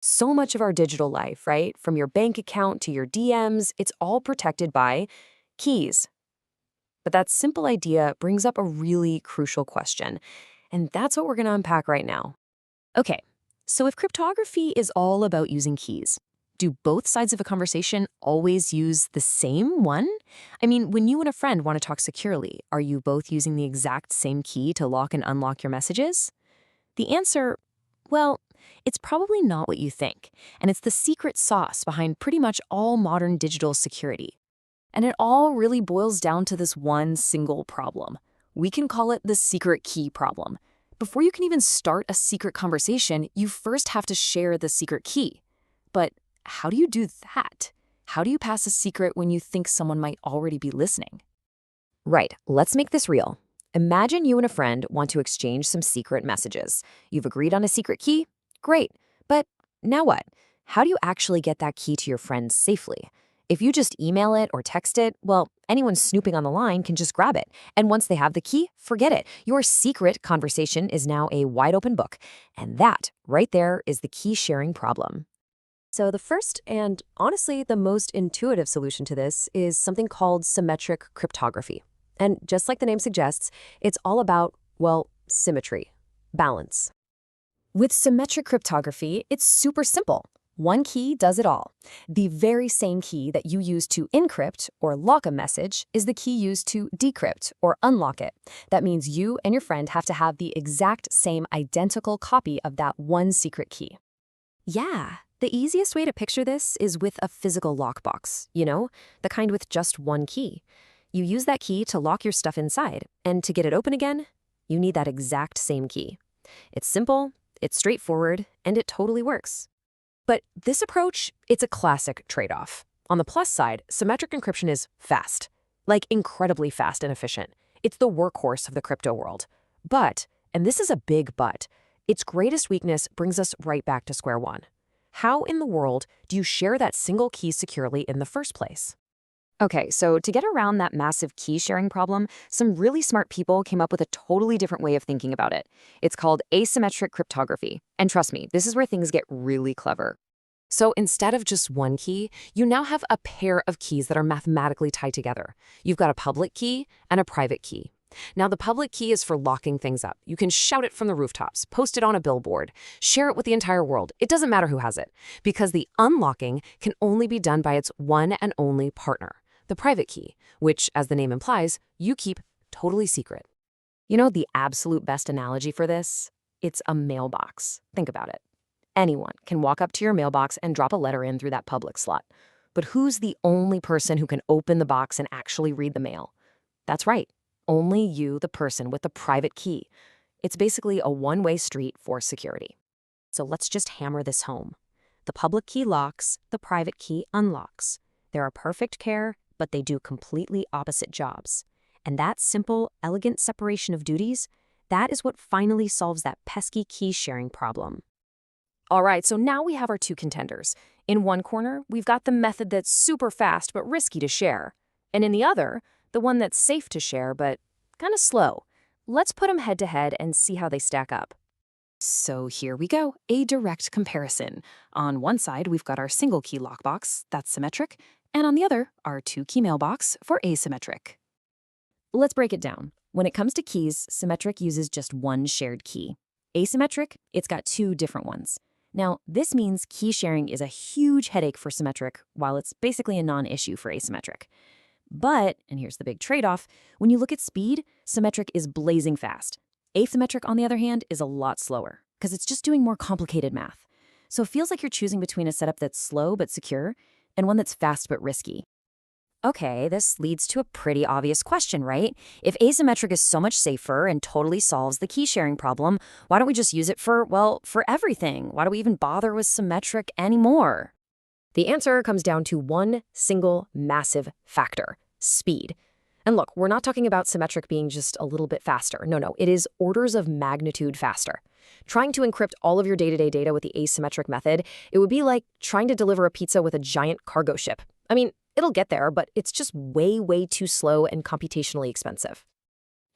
So much of our digital life, right? From your bank account to your DMs, it's all protected by keys. But that simple idea brings up a really crucial question, and that's what we're going to unpack right now. Okay, so if cryptography is all about using keys, do both sides of a conversation always use the same one? I mean, when you and a friend want to talk securely, are you both using the exact same key to lock and unlock your messages? The answer, well, it's probably not what you think, and it's the secret sauce behind pretty much all modern digital security. And it all really boils down to this one single problem. We can call it the secret key problem. Before you can even start a secret conversation, you first have to share the secret key. But how do you do that? How do you pass a secret when you think someone might already be listening? Right, let's make this real. Imagine you and a friend want to exchange some secret messages. You've agreed on a secret key? Great. But now what? How do you actually get that key to your friend safely? If you just email it or text it, well, anyone snooping on the line can just grab it. And once they have the key, forget it. Your secret conversation is now a wide open book. And that, right there, is the key sharing problem. So the first and honestly the most intuitive solution to this is something called symmetric cryptography. And just like the name suggests, it's all about, well, symmetry, balance. With symmetric cryptography, it's super simple. One key does it all. The very same key that you use to encrypt or lock a message is the key used to decrypt or unlock it. That means you and your friend have to have the exact same identical copy of that one secret key. Yeah, the easiest way to picture this is with a physical lockbox, the kind with just one key. You use that key to lock your stuff inside, and to get it open again, you need that exact same key. It's simple, it's straightforward, and it totally works. But this approach, it's a classic trade-off. On the plus side, symmetric encryption is fast, like incredibly fast and efficient. It's the workhorse of the crypto world. But, and this is a big but, its greatest weakness brings us right back to square one. How in the world do you share that single key securely in the first place? Okay, so to get around that massive key sharing problem, some really smart people came up with a totally different way of thinking about it. It's called asymmetric cryptography. And trust me, this is where things get really clever. So instead of just one key, you now have a pair of keys that are mathematically tied together. You've got a public key and a private key. Now, the public key is for locking things up. You can shout it from the rooftops, post it on a billboard, share it with the entire world. It doesn't matter who has it, because the unlocking can only be done by its one and only partner, the private key, which, as the name implies, you keep totally secret. You know the absolute best analogy for this? It's a mailbox. Think about it. Anyone can walk up to your mailbox and drop a letter in through that public slot. But who's the only person who can open the box and actually read the mail? That's right. Only you, the person with the private key. It's basically a one-way street for security. So let's just hammer this home. The public key locks, the private key unlocks. They're a perfect pair, but they do completely opposite jobs. And that simple, elegant separation of duties, that is what finally solves that pesky key sharing problem. All right, so now we have our two contenders. In one corner, we've got the method that's super fast but risky to share. And in the other, the one that's safe to share but kind of slow. Let's put them head to head and see how they stack up. So here we go, a direct comparison. On one side, we've got our single key lockbox, that's symmetric, and on the other, our two key mailbox for asymmetric. Let's break it down. When it comes to keys, symmetric uses just one shared key. Asymmetric, it's got two different ones. Now, this means key sharing is a huge headache for symmetric, while it's basically a non-issue for asymmetric. But, and here's the big trade-off, when you look at speed, symmetric is blazing fast. Asymmetric, on the other hand, is a lot slower, because it's just doing more complicated math. So it feels like you're choosing between a setup that's slow but secure, and one that's fast but risky. Okay, this leads to a pretty obvious question, right? If asymmetric is so much safer and totally solves the key sharing problem, why don't we just use it for everything? Why do we even bother with symmetric anymore? The answer comes down to one single massive factor: speed. And look, we're not talking about symmetric being just a little bit faster. No, it is orders of magnitude faster. Trying to encrypt all of your day-to-day data with the asymmetric method, it would be like trying to deliver a pizza with a giant cargo ship. I mean, it'll get there, but it's just way too slow and computationally expensive.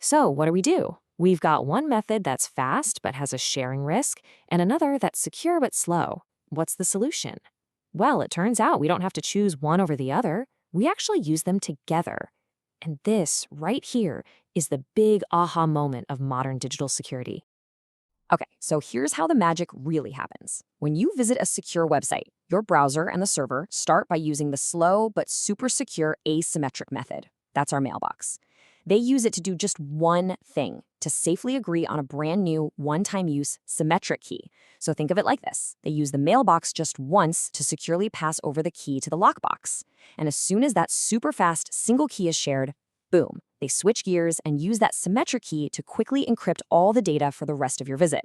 So what do? We've got one method that's fast but has a sharing risk, and another that's secure but slow. What's the solution? Well, it turns out we don't have to choose one over the other. We actually use them together. And this, right here, is the big aha moment of modern digital security. Okay, so here's how the magic really happens. When you visit a secure website, your browser and the server start by using the slow but super secure asymmetric method. That's our mailbox. They use it to do just one thing, to safely agree on a brand new one-time use symmetric key. So think of it like this. They use the mailbox just once to securely pass over the key to the lockbox. And as soon as that super fast single key is shared, boom, they switch gears and use that symmetric key to quickly encrypt all the data for the rest of your visit.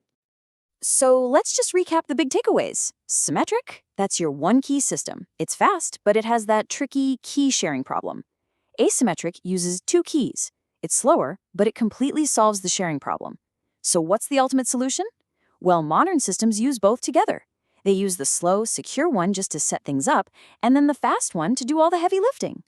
So let's just recap the big takeaways. Symmetric, that's your one-key system. It's fast, but it has that tricky key sharing problem. Asymmetric uses two keys. It's slower, but it completely solves the sharing problem. So what's the ultimate solution? Well, modern systems use both together. They use the slow, secure one just to set things up, and then the fast one to do all the heavy lifting.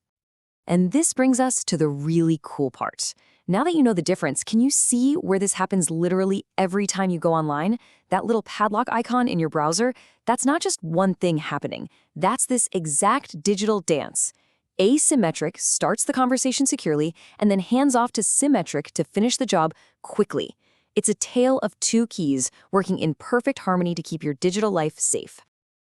And this brings us to the really cool part. Now that you know the difference, can you see where this happens literally every time you go online? That little padlock icon in your browser, that's not just one thing happening. That's this exact digital dance. Asymmetric starts the conversation securely and then hands off to symmetric to finish the job quickly. It's a tale of two keys working in perfect harmony to keep your digital life safe.